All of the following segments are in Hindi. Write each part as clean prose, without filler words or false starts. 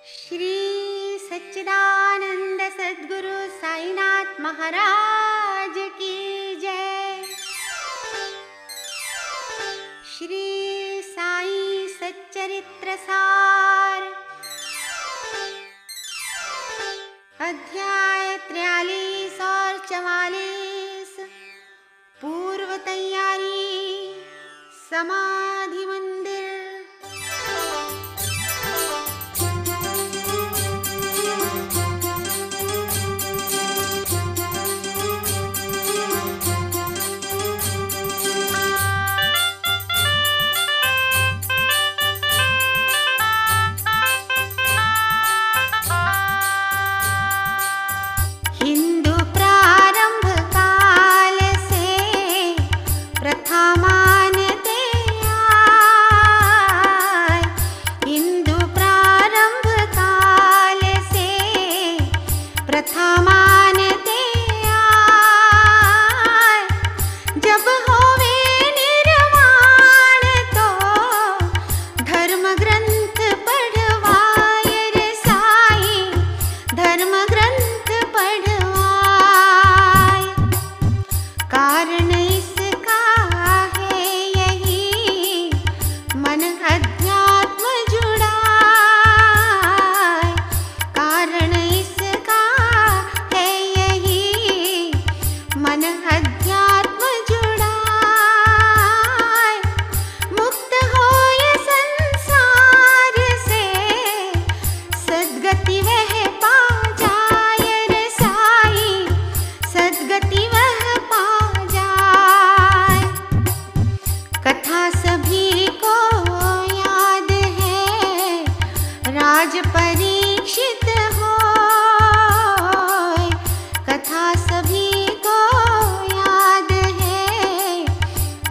श्री सच्चिदानंद सद्गुरु साईनाथ महाराज की जय। श्री साई सच्चरित्र सार अध्याय 43 और 44 पूर्व तैयारी समाधि मंदिर।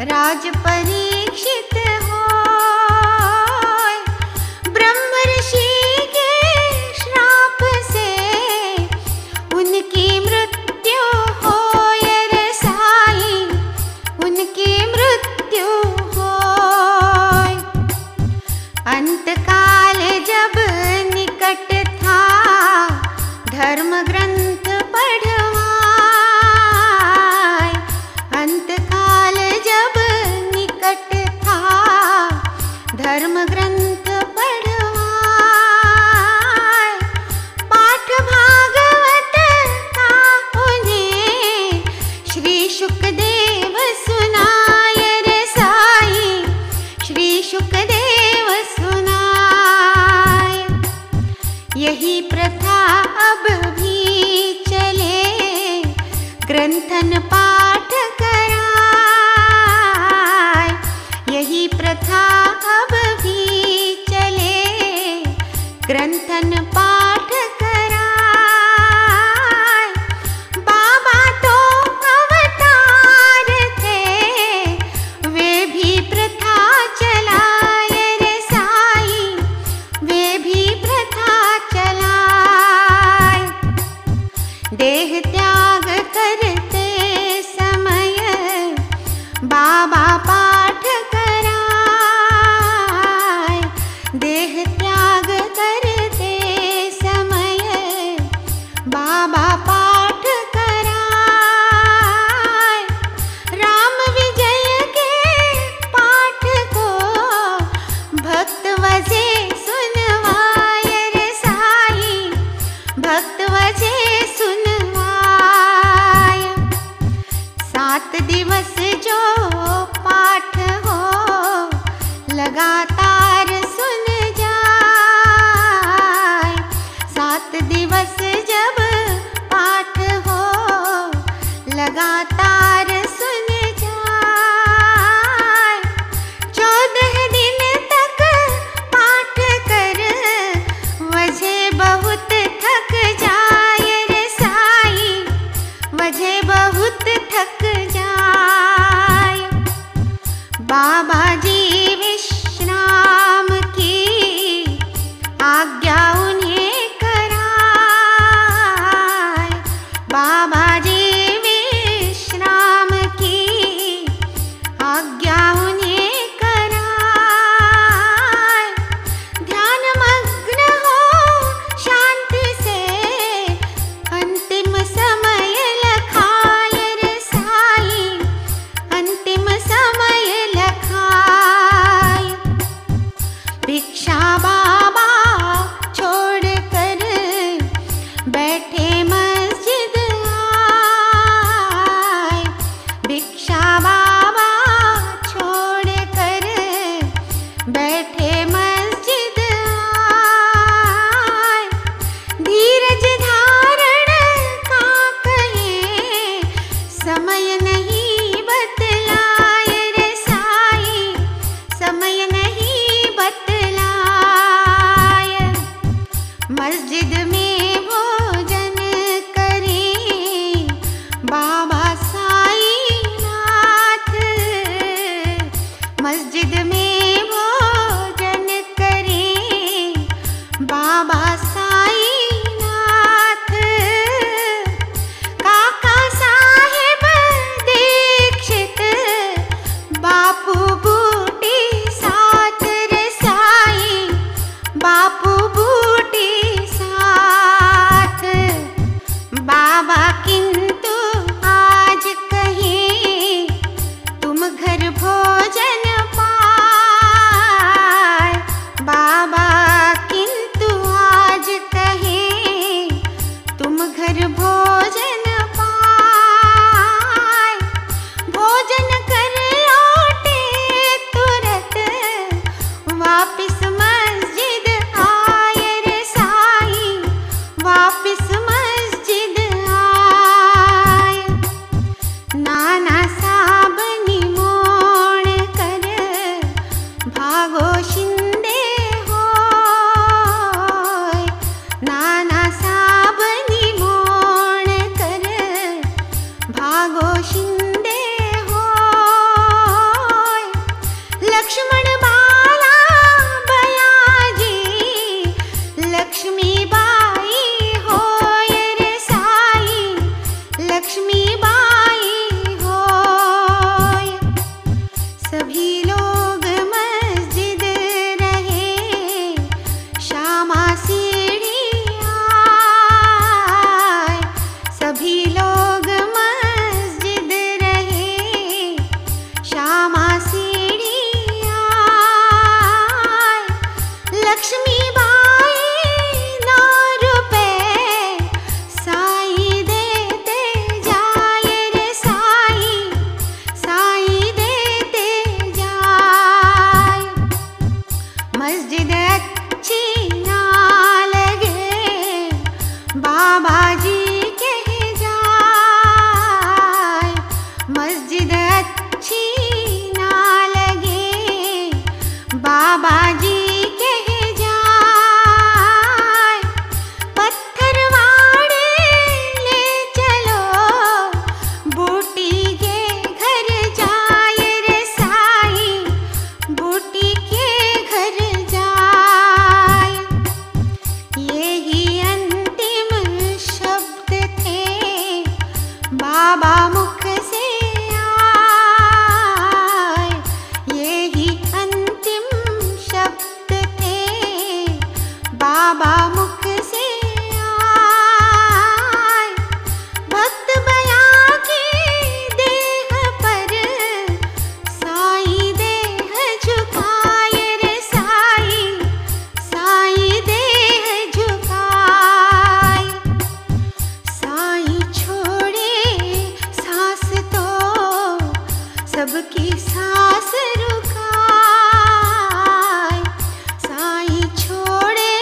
राज परीक्षित होय, ब्रह्म ऋषि के श्राप से उनकी मृत्यु होय रे साईं, उनकी मृत्यु होय। अंतकाल जब निकट था धर्म ग्रंथ पढ़वाय, अंतकाल जब निकट था धर्म ग्रंथ पढ़वाय, पाठ भागवत का उन्हें श्री शुकदेव सुनाय रे साईं, श्री शुकदेव सुनाय। यही प्रथा अब भी चले ग्रंथन पाठ कराय, यही प्रथा अब भी चले ग्रंथन पाठ कराय। बाबा तो अवतार थे, वे भी प्रथा चलाए रे साईं, वे भी प्रथा चलाए। देह त्याग करते समय बाबा पाठ कराय, देह त्याग करते समय बाबा पाठ कराय। राम विजय के पाठ को भक्त वजे सुनवाय रे साईं, भक्त वजे सुनवाय। 7 दिवस जो पाठ हो लगातार सुन जाय, भिक्षा बाबा छोड़ कर बैठे मस्जिद आए। भिक्षा बाबा छोड़ कर बैठे मस्जिद आए। धीरज धारण का कहे समय नहीं बतलाए रे साईं, समय नहीं बतलाए। मस्जिद में भोजन करे बाबा साईं नाथ। मस्जिद में भोजन करे बाबा साईं नाथ। काका साहेब दीक्षित बापू बूटी साथ रे साईं, बापू बूटी साथ। बाबा किंतु आज कहे तुम घर भोजन पाए। बाबा किंतु आज कहे तुम घर भोजन पाए। भोजन कर लौटे तुरंत वापिस मस्जिद आए रे साईं, वापिस मस्जिद आए। नाना साहब निमोण कर भागो शिंदे होय। नाना साहब निमोण कर भागो शिंदे होय। लक्ष्मण बाला बयाजी लक्ष्मी बाई होय रे साईं, लक्ष्मी बाई होय। सभी लोग मस्जिद रहे श्यामा सीढ़ी आए। सभी लोग मस्जिद रहे श्यामा सीढ़ी आए। लक्ष्मी बाई 9 रुपए साईं देते जाए रे साईं, साईं देते जाए। मस्जिद अच्छी ना लगे बाबा जी कह जाए। मस्जिद अच्छी ना लगे बाबा जी कह जाए। पत्थरवाड़े ले चलो बूटी के घर जाए रे साईं, बूटी के घर जाए। यही अंतिम शब्द थे बाबा मुख से आए। यही अंतिम शब्द थे बाबा मुख से आए। भक्त बया की देह पर साईं देह झुकाए रे साईं, साईं देह झुकाए। साईं छोड़े सांस तो सबकी सांस रुकाए। साईं छोड़े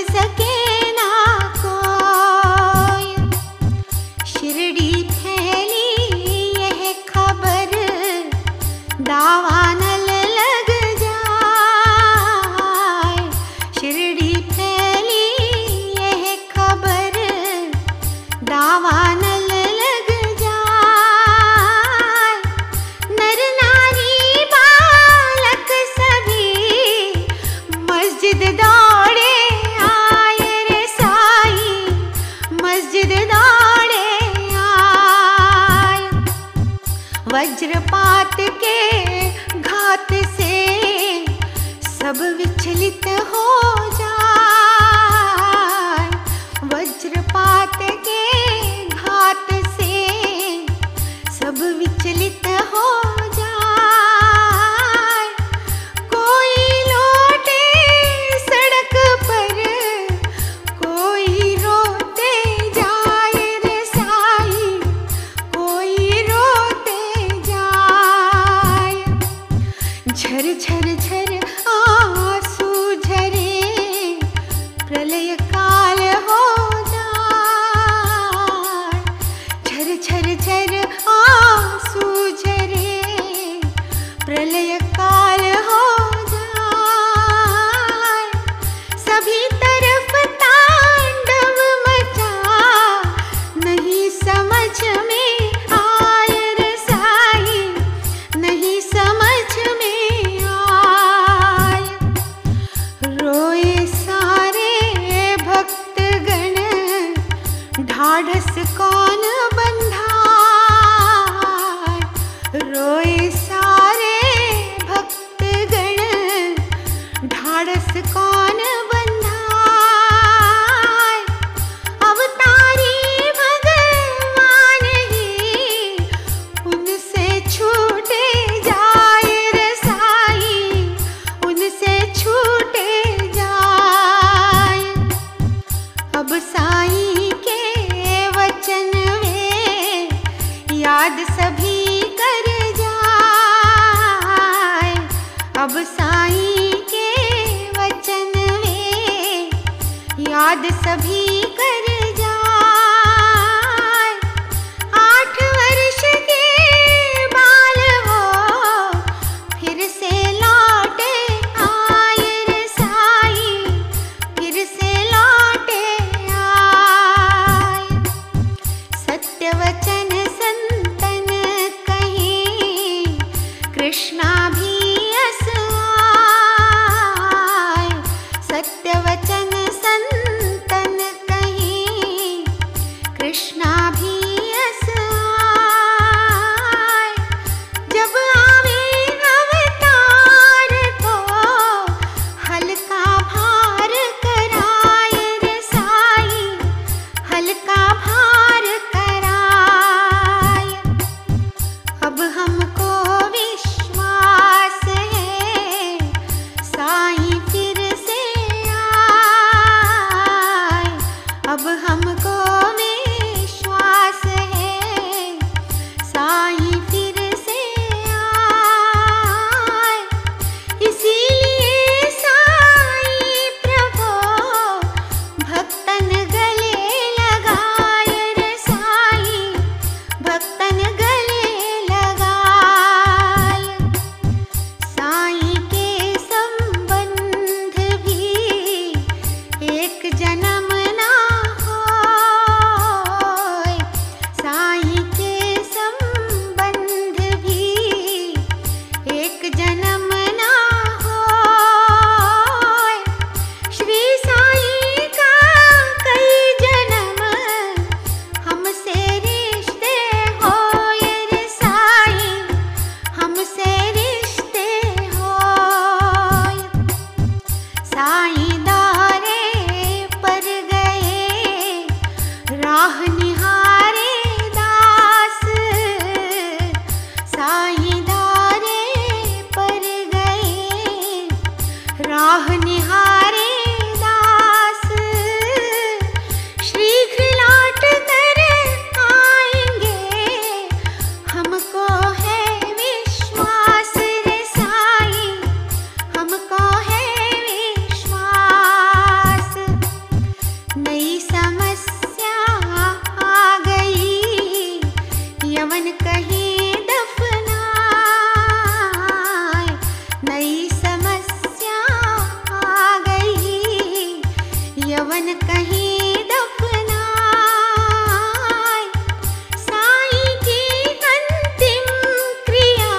सके ना कोई। शिरडी फैली यह खबर दावानल लग जाए। शिरडी फैली यह खबर दावानल लग जाए। नर नारी बालक सभी मस्जिद दौड़े आए रे साई, मस्जिद दौड़े आए। वज्रपात के घात से सब विचलित हो जाए। वज्रपात के घात से सब विचलित हो जाए। कोई लौटे सड़क पर, कोई रोते जाए रे साई, कोई रोते जाए। झर झर झर आंसू झरे, प्रलय काल हो जाए। झर झर झर आंसू झरे, प्रलय काल हो जाए। सभी तरफ तांडव मचा, नहीं समझ में आए रे साई, नहीं समझ में आए। रोए सारे भक्तगण, ढाढ़स कौन बंधाए। रोए सारे भक्तगण, ढाढ़स कौन बंधाए। अवतारी भगवान ही उनसे छूटे जाए रे साई, उनसे छूटे जाए। अब साई के वचन वे याद सभी कर जाए। अब साई के वचन वे याद सभी कर जाए। 8 वर्ष के बाल हो फिर से लौटे आए रे साई, फिर से लौटे आए। सत्य वचन संतन कहीं, कृष्णा भी अस आए। सत्य वचन संतन कहीं, कृष्णा भी अस आए। जब आवे अवतार तो हल्का भार कराए रे साई, हल्का भार कराए। अब हमको विश्वास है साई फिर से आए। अब हमको विश्वास है साई फिर से आए। इसीलिए साई प्रभु भक्तन गले लगाए रे साई, भक्तन गले लगाए। साई के संबंध भी एक जन्म ना होए। साई के संबंध भी एक जन्म ना होए। श्री साई का कई जन्म हमसे रिश्ते होए रे साई, हमसे रिश्ते होए। साई दारे पर कहीं दफनाए। साईं की अंतिम क्रिया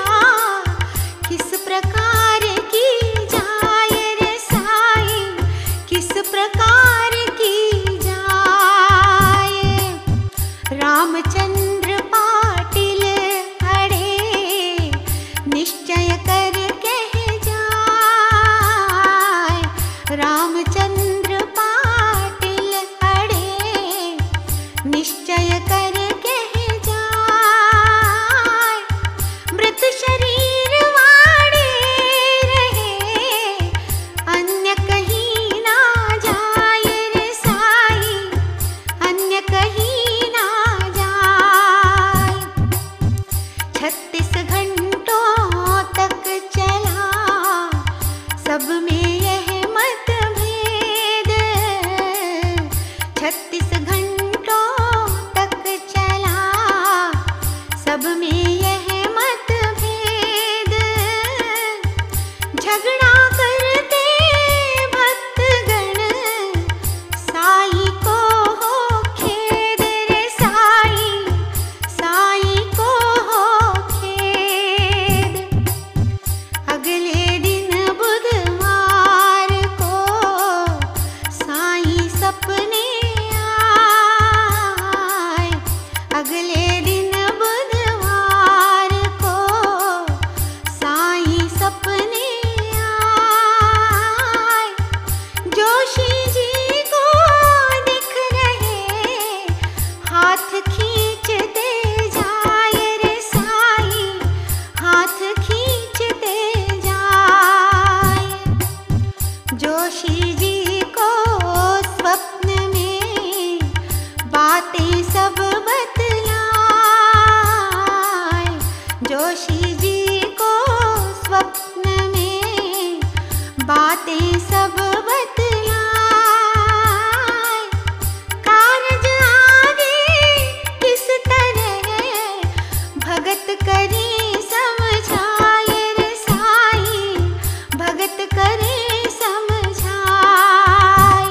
किस प्रकार की जाए रे साईं, किस प्रकार की जाए। रामचंद्र पाटिल अड़े निश्चय कर कह जाए। रामचंद्र पाटिल अड़े निश्चय कर कह जाए। मृत शरीर वाड़े रहे अन्य कहीं ना जाए रे साईं, अन्य कहीं ना जाए। 36 घंटों तक चला सब में यह मतभेद। 36 घंटों तक चला सब में यह मतभेद। झगड़ा करते भक्तगण साईं को हो खेद रे साईं, साईं को हो खेद। अगले दिन बुधवार को साईं सपने आए। अगले दिन बुधवार को साईं सपने आए। जोशी जी को दिख रहे हाथ खींचते जाए रे साईं, हाथ खींचते जाए। जोशी जी को स्वप्न में बातें सब बतलाए। जोशी जी को स्वप्न में बातें सब बतलाए। कारज आगे किस तरह भगत करे समझाए रे साईं, भगत करे समझाए।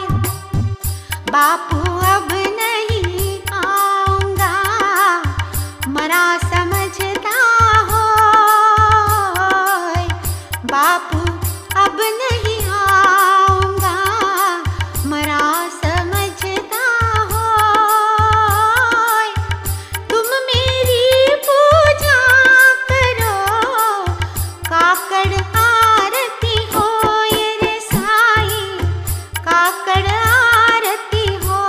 बापू अब नहीं आऊंगा मरा समझता हो। बापू अब नहीं आऊंगा मरा समझता हो। तुम मेरी पूजा करो काकड़ आरती हो रे साईं, काकड़ आरती हो।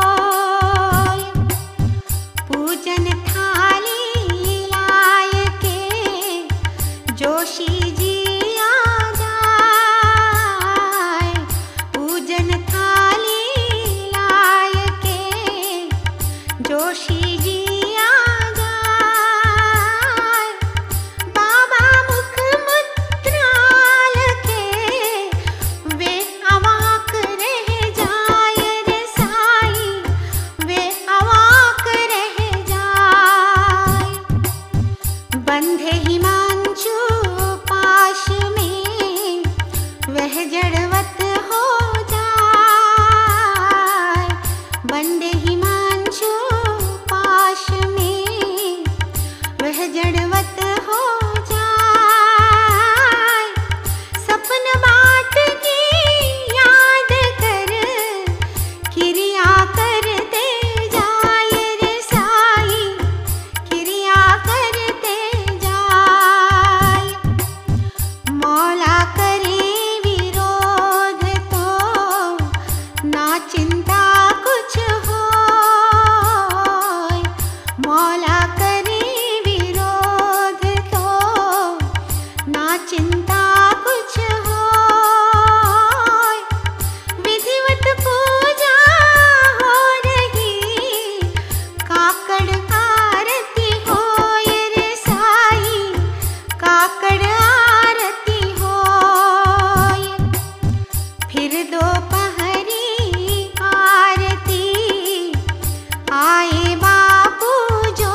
पूजन थाली लाय के जोशी जी आ जाए। पूजन थाली लाय के जोशी जी आ जाए। बाबा मुख मुद्राल के वे अवाक रह जाए रे साईं, वे अवाक रह जाए। बंधे हिमांशु पाश में वह जड़वत हो जाए। बंधे हिमांशु पाश में वह जड़वत हो जाए। सपन बात की याद कर क्रिया करते जाए रे साईं, क्रिया करते जाए। मौला करे विरोध तो ना चिंता कुछ होय। मौला करे विरोध तो ना चिंता कुछ होय। विधिवत पूजा हो रही काकड़ आरती होय रे साईं, काकड़ आरती होय। फिर दोपहरी आरती आए बापू जो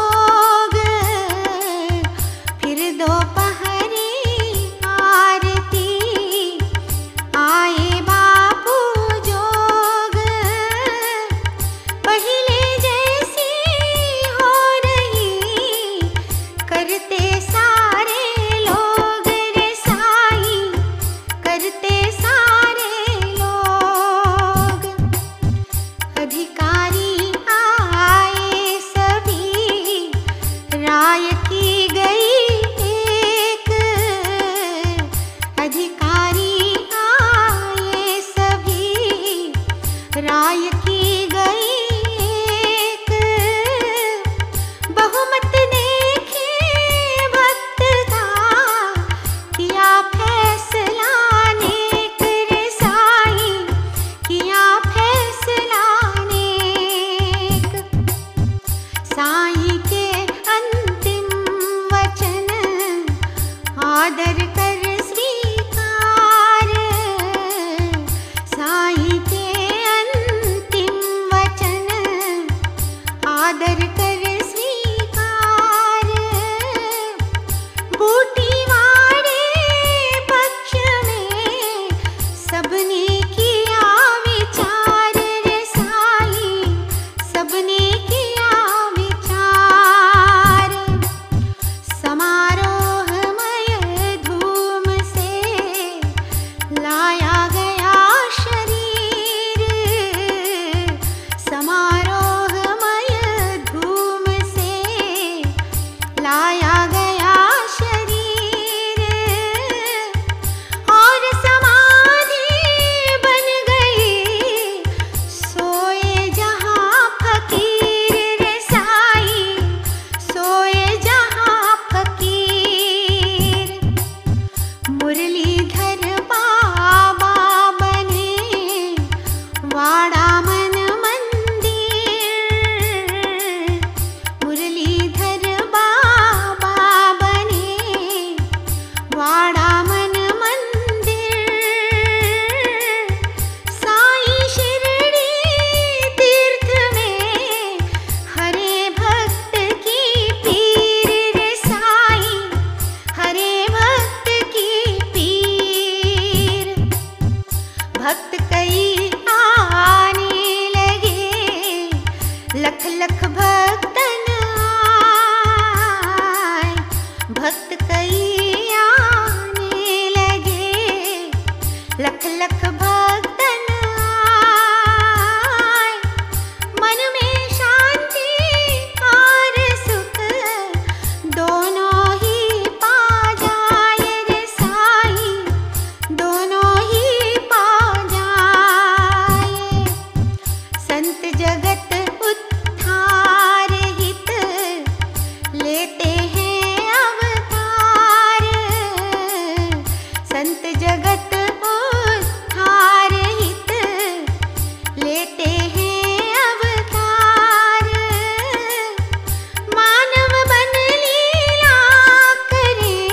राय की गई एक, बहुमत देखे भक्त का, किया फैसला नेक रे साई, किया फैसला नेक। साई के अंतिम वचन आदर कर स्वीकार, साई के अंतिम वचन आदर कर स्वीकार। बूटी वाले पक्ष में सबने किया विचार रे साई, सबने किया विचार। समारोहमय धूम से लाया गया शरीर, समारोहमय धूम से लाया गया शरीर, और समाधि बन गई सोए जहां फकीर रे साई, सोए जहां फकीर। मुरलीधर बाबा बने वाड़ा मन मंदिर, मुरलीधर बाबा बने वाड़ा मन मंदिर। साई शिरडी तीर्थ में हरे भक्त की पीर रे साई, हरे भक्त की पीर। भक्त कई आने लगे, लख लख भक्तन आए, भक्त कई आने लगे, लख लख भक्तन आए। मन में शांति और सुख दोनों ही पा जाए रे साई, दोनों ही पा जाए। संत जगत उद्धार हित लेते हैं अवतार, संत जगत उद्धार हित लेते हैं अवतार। मानव बन लीला करें,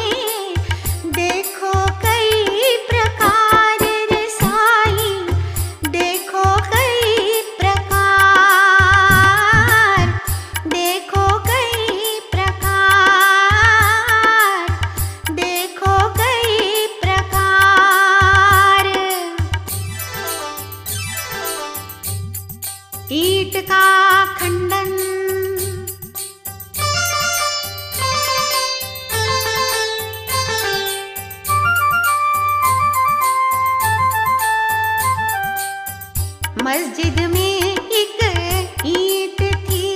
देखो कई प्रकार रे साई, देखो कई प्रकार, देखो कई प्रकार, देखो कई प्रकार। ईंट का खंडन, मस्जिद में एक ईंट थी,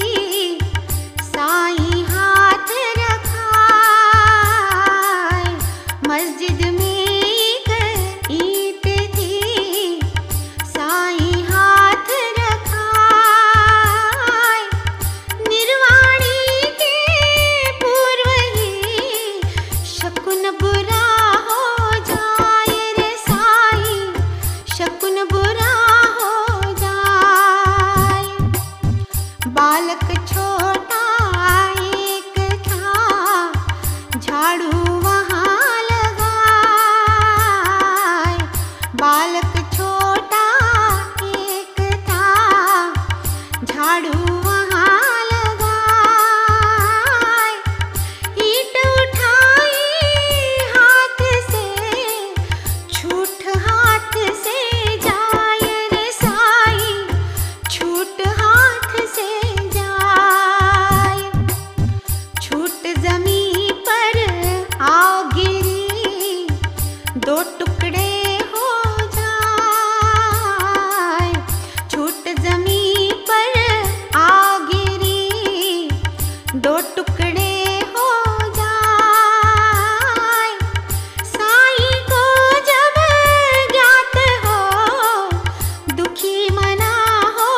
साई हाथ रखाए। मस्जिद में एक ईंट थी, साई हाथ रखाए। निर्वाणी के पूर्व ही शकुन बुरा हो जाए रे साई, शकुन बुरा हो जाए। बालक छोटा एक था, झाड़ू वहाँ लगाए। बालक छोटा एक था, झाड़ू वहाँ लगाए। ईंट उठाई हाथ से, छूट हाथ से जाए रे साई, छूट हाथ से जाए। छूट जमीन पर आ गिरी, दो टुकड़े हो जाए। छूट जमीन पर आ गिरी, दो टुकड़े हो जाए। साई को जब ज्ञात हो, दुखी मना हो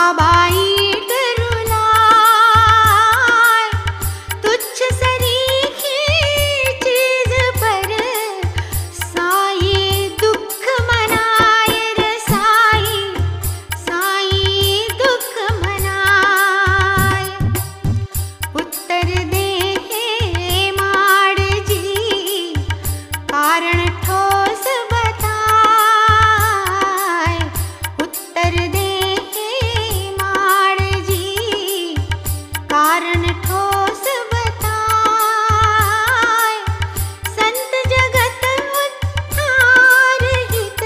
बाबाई डरुलाय, तुच्छ सरीखी चीज पर साई दुख मनाय रे साई, साई दुख मनाय। उत्तर दे माड़ जी कारण ठोस बताय, उत्तर दे माड़ जी कारण ठोस बताय। संत जगत उद्धार हित,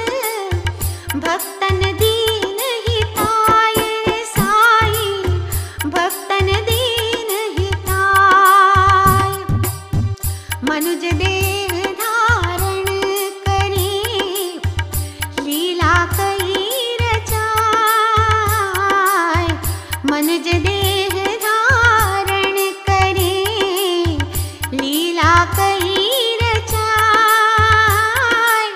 भक्तन दीन हिताय रे साई, भक्तन दीन हिताय। मनुज देह धारण करी लीला कई रचाय, मनुज देह धारण करे लीला कई रचाय।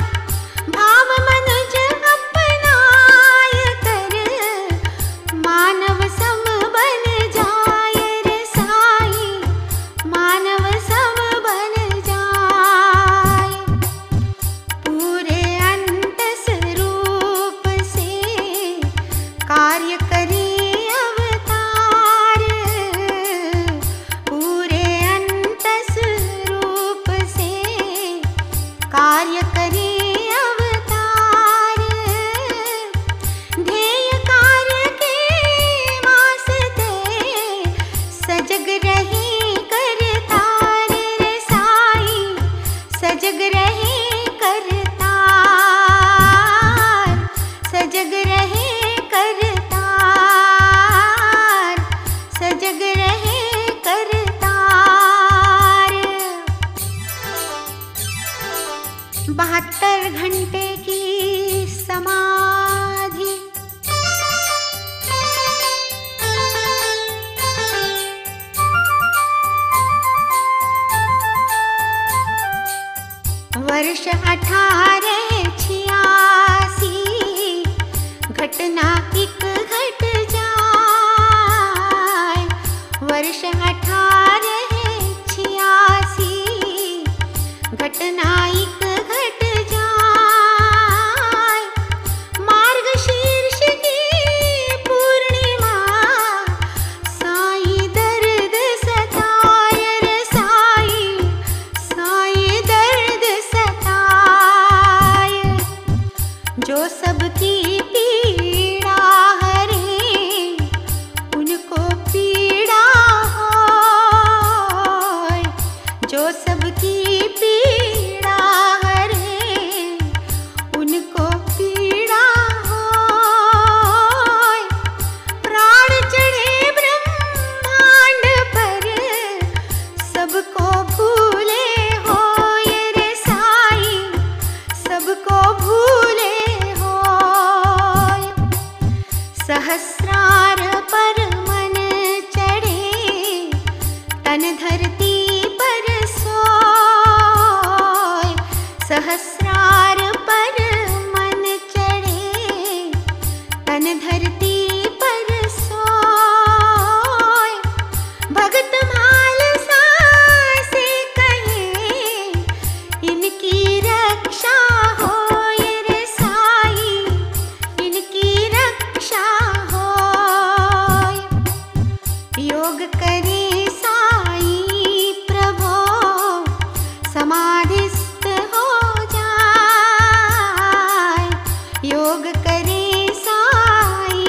भाव मनुज अपनाय कर मानव सम बन जाय रे साई, मानव सम बन जाय। पूरे अंत स्वरूप से कार्य करे अवतार, पूरे अंत स्वरूप से कार्य करे अवतार। ध्येय कार्य के वास्ते सजग रहे करतार रे साई, सजग रहे करतार, सजग रहे करतार, सजग रहे करतार। 72 घंटे की समाधि, वर्ष 1886 घटना एक घट जाय, वर्ष 1886 घटना एक घट जाय। मार्गशीर्ष की पूर्णिमा साई दर्द सताय रे साई, साई दर्द सताय। जो सबकी पीड़ा हरे उनको पीड़ा होय, जो सबकी पीड़ा हरे उनको पीड़ा होय। प्राण चढ़े ब्रह्मांड पर सबको भूले होय रे साई, सबको भूले होय। सहस्रार पर मन चढ़े तन धरती पर सोय, सहस्रार पर मन चढ़े तन धरती पर सोय। भगत मालसा से कहे इनकी रक्षा होय रे साई, इनकी रक्षा होय। योग करे साई प्रभो समाधिस्थ हो जाय, योग करे साई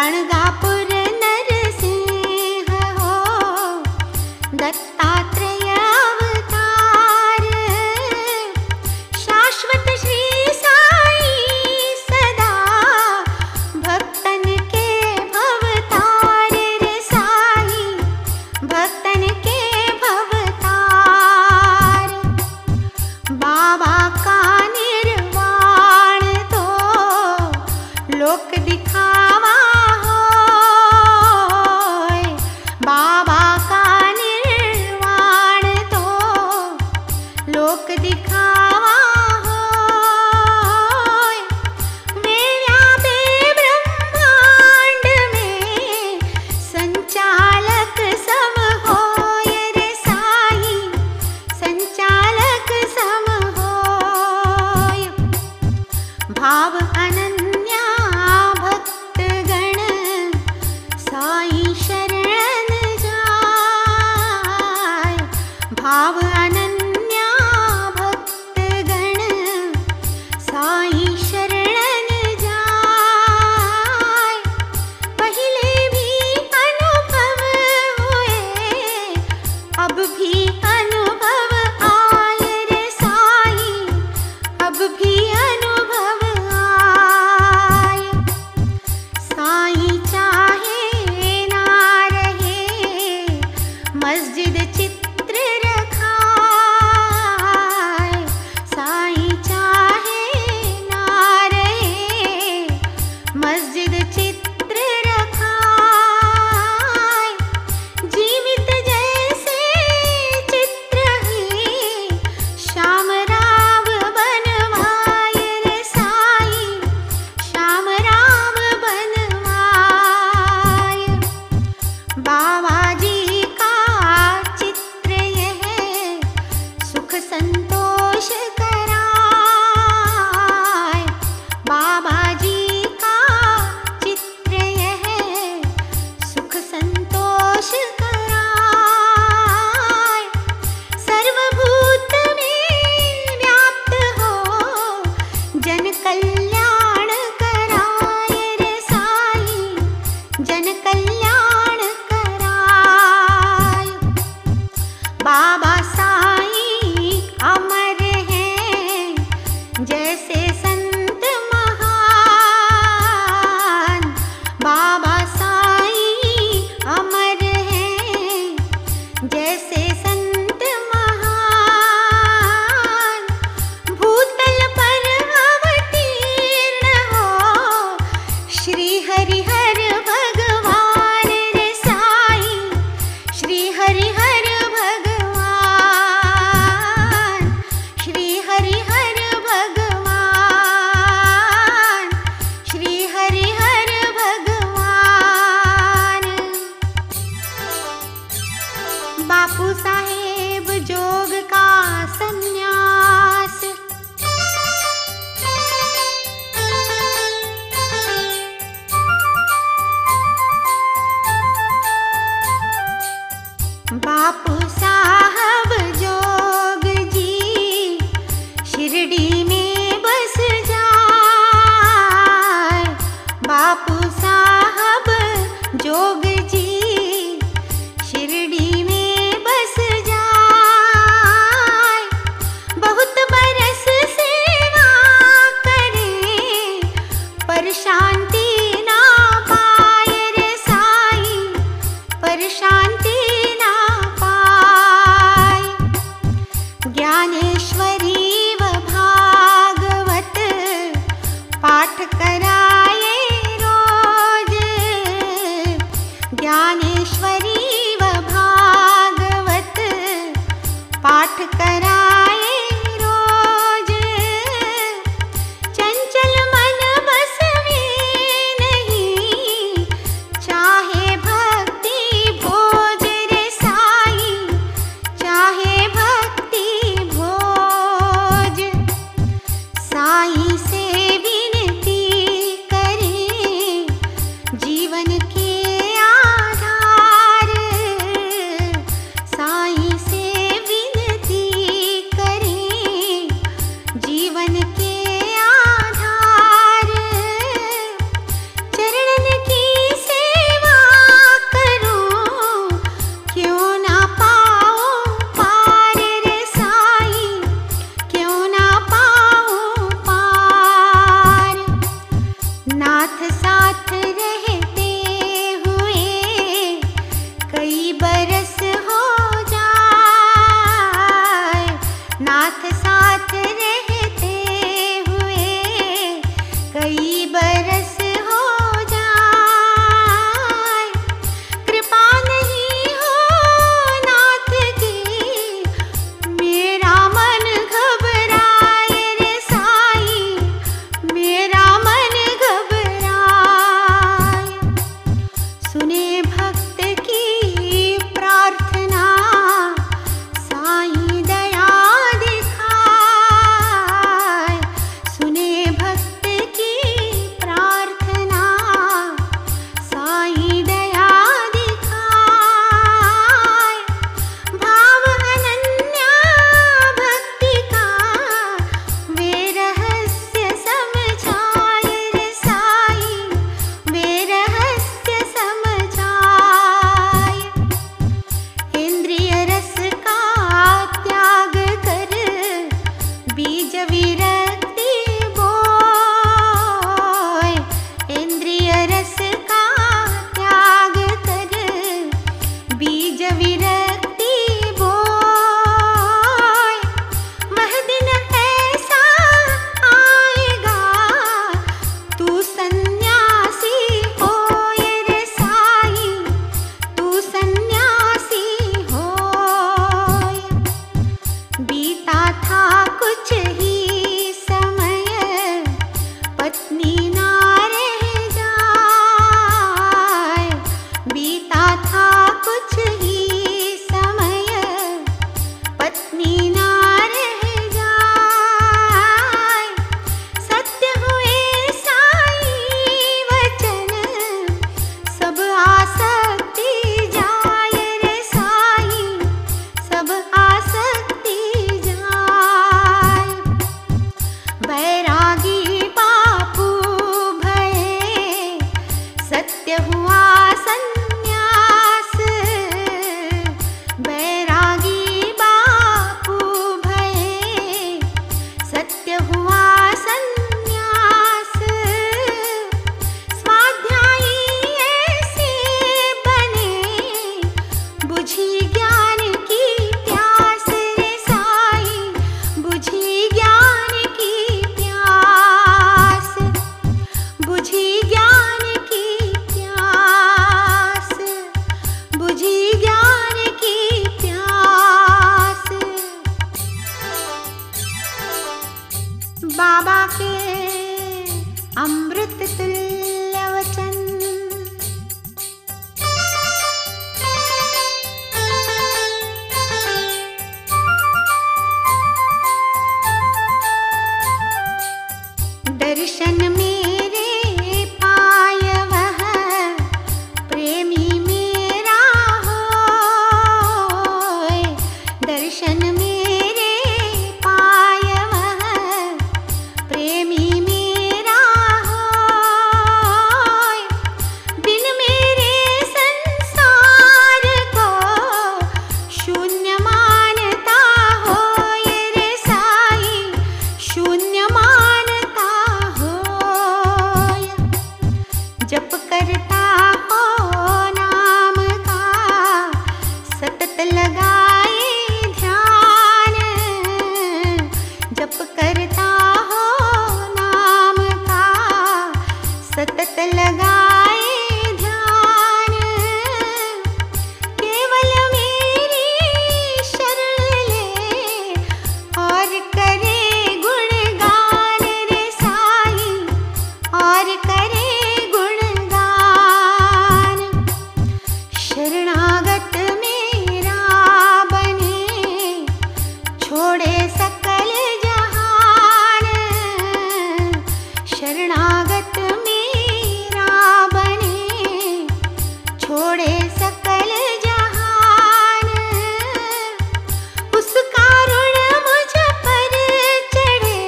गणगापुर नरसिंह हो, दत्तात्रेय अवतार, शाश्वत श्री साई सदा भक्तन के भवतार रे साई, भक्तन के भवतार। बाबा का निर्वाण तो लोक दिखावा होय, बाबा का निर्वाण तो लोक दिखावा होय। वे व्यापे ब्रह्मांड में संचालक सब होय रे साई, संचालक सब होय। भाव अनन्या भक्तगण साई शरण जाय, भाव अनन्या भक्तगण साई शरण जाय। पहले भी अनुभव हुए, अब भी अनुभव आए रे साई, अब भी अनुभव आए। साई चाहे ना रहे मस्जिद चित्र रखाए, साई चाहे ना रहे मस्जिद चित्र रखाए। जीवित जैसे चित्र ही श्याम राव बनवाए रे साई, श्याम राव बनवाए। बाबा जी का चित्र यह सुख संतोष कराए, बाबा जी का चित्र यह सुख संतोष कराए। सर्वभूत में व्याप्त हो जन कल्याण कराए रे साई, जन कल्याण कराए। बाबा साई अमर हैं जैसे संत महान, बाबा साई अमर हैं जैसे संत महान। भूतल पर अवतीर्ण हो श्री हरिहर भगवान रे साई, श्री हरिहर भगवान, श्री हरिहर भगवान, श्री हरिहर भगवान। बापू साहेब जोग का संन्यास, बापू साहब जोग जी शिरडी में बस जाए, बापू साहब जोग जी शिरडी में बस जाए। बहुत बरस सेवा करें पर शांति ना पाए रे साई, पर शांति ना पाए। ज्ञानेश्वरी व भागवत पाठ कराए रोज, ज्ञानेश्वरी व भागवत पाठ कराए रोज। चंचल मन बस में नहीं चाहे भक्ति भोज रे साई, चाहे भक्ति भोज। साई से विनती नाथ साथ रहते हुए कई बरस हो जाए, नाथ साथ रहते हुए कई बरस हो जाए। कृपा नहीं हो नाथ की मेरा मन घबराए रे साई, मेरा मन घबराए। सुने भक्त की प्रार्थना साईं दया दिखाए, सुने भक्त की प्रार्थना साईं दया दिखाए। भाव अनन्या भक्ति का वे रहस्य समझाए रे साईं, वे रहस्य समझाए। इंद्रिय रस का त्याग कर बीज विरक्ति बोए, इंद्रिय रस का त्याग कर बीज विरक्ति बोए। वह दिन ऐसा आएगा तू सन्यासी होए रे साईं, तू सन्यासी होए। बीता था कुछ ही समय पत्नी ना रह जाए, बीता था कुछ ही समय पत्नी ना रह जाए। सत्य हुए साईं वचन सब आसक्ति जाए रे साईं, सब आसक्ति जाए। बैरागी बापू भये सत्य हुआ सन्यास, बैरागी बापू भये सत्य हुआ सन्यास। स्वाध्यायी ऐसे बने बुझी ज्ञान की प्यास रे साईं, बुझी ज्ञान की प्यास, बुझी ज्ञान की प्यास, बुझी ज्ञान की प्यास। बाबा के अमृत तुल्य वचन। दर्शन मेरे पाय वह प्रेमी मेरा होए, दर्शन मेरे पाय वह प्रेमी मेरा होए। बिन मेरे संसार को शून्य मानता होए रे साईं, शून्य मानता होए। जप करता हो नाम का सतत लगाए ध्यान, जप करता हो नाम का सतत लगाए ध्यान। केवल मेरी शरण ले और करे गुणगान रे साईं, और करे गुणगान। शरणागत मेरा बने छोड़े सकल जहान, शरणागत मेरा बने छोड़े सकल जहान। उसका ऋण मुझ पर चढ़े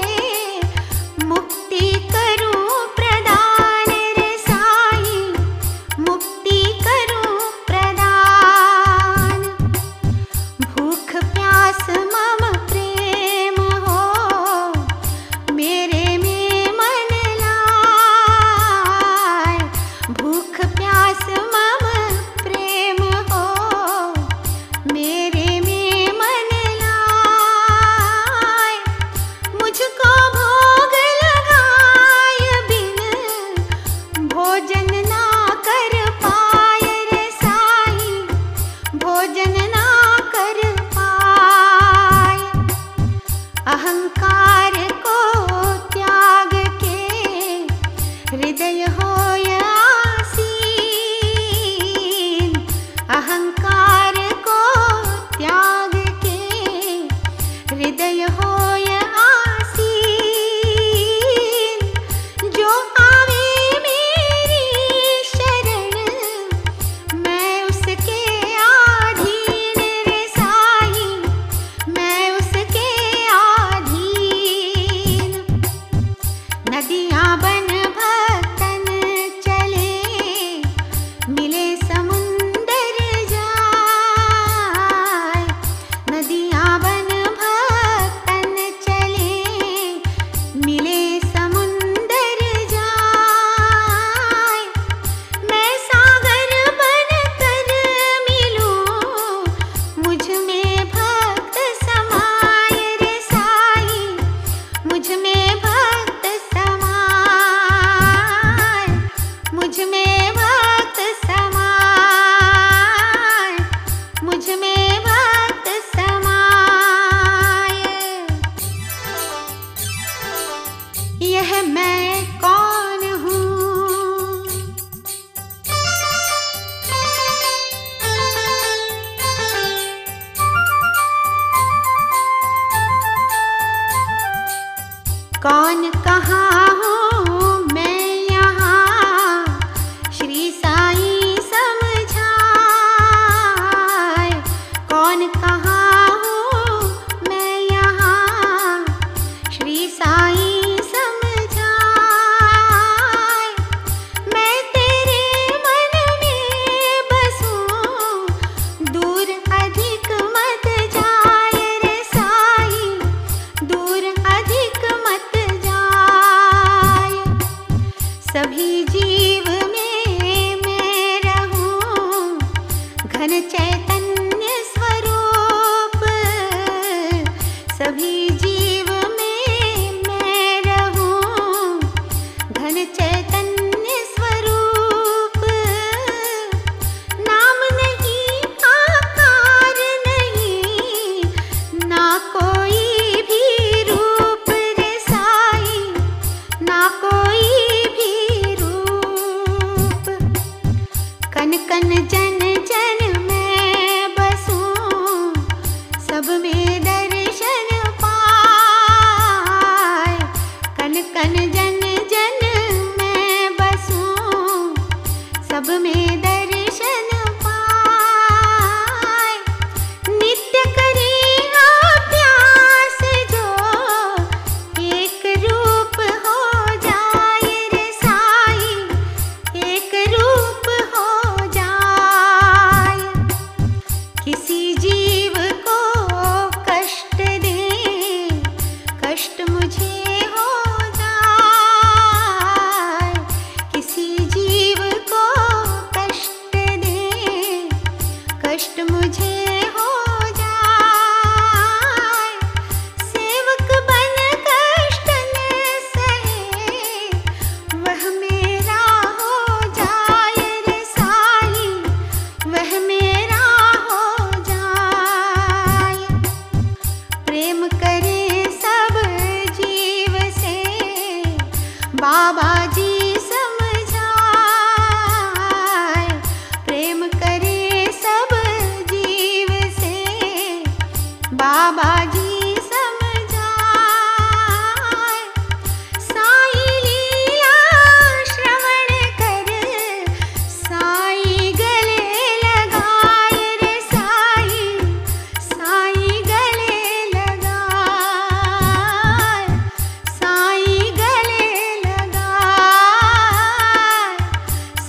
मुक्ति करूं प्रदान रे साईं, मुक्ति करूं प्रदान। भूख प्यास मम प्रेम हो मेरे में मन ला सभी जीव में मैं रहूं, घन चैतन्य स्वरूप। सभी जीव में मैं रहूं, घन चैतन्य स्वरूप। नाम नहीं, आकार नहीं, ना कोई भी रूप रे साईं, ना कोई भी रूप। कन कन जन जन मैं बसूं, सब में दर्शन पाए। कन कन जन जन मैं बसूं, सब में दर्शन पाए। नित्य करे अभ्यास जो, एक रूप हो जाए रे साईं, एक रूप हो जाए। किसी जीव को कष्ट दे, कष्ट मुझे हो जाए। किसी जीव को कष्ट दे, कष्ट मुझे हो जाए। सेवक बन कष्ट न सहे, वह मेरा हो जाए रे साईं, वह मेरा हो जाए। प्रेम करे सब जीव से, बाबा जी समझाए। प्रेम करे सब जीव से, बाबा जी समझाए। साईं लीला श्रवण कर, साईं गले लगाए रे साईं, साईं गले लगाए। साईं गले लगाए,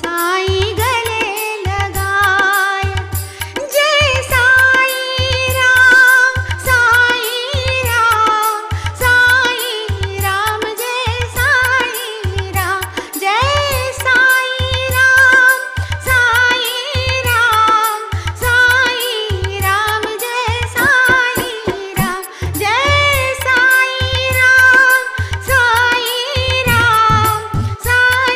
साईं गले लगाए। जय साईं राम, साईं राम, साईं राम। जय साईं राम, जय साईं राम, साईं राम, साईं राम। जय साईं राम, जय साईं राम, साईं राम, साईं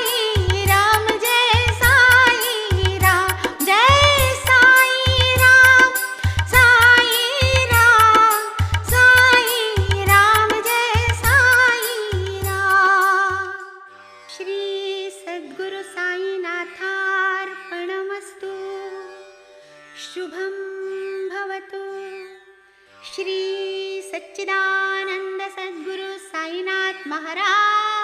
राम। जय साईं राम, जय साईं राम, साईं राम, साईं राम। जय साईं राम। श्री सद्गुरु साईनाथार्पणमस्तु। शुभं भवतु। श्री सच्चिदानंद सद्गुरु साईनाथ महाराज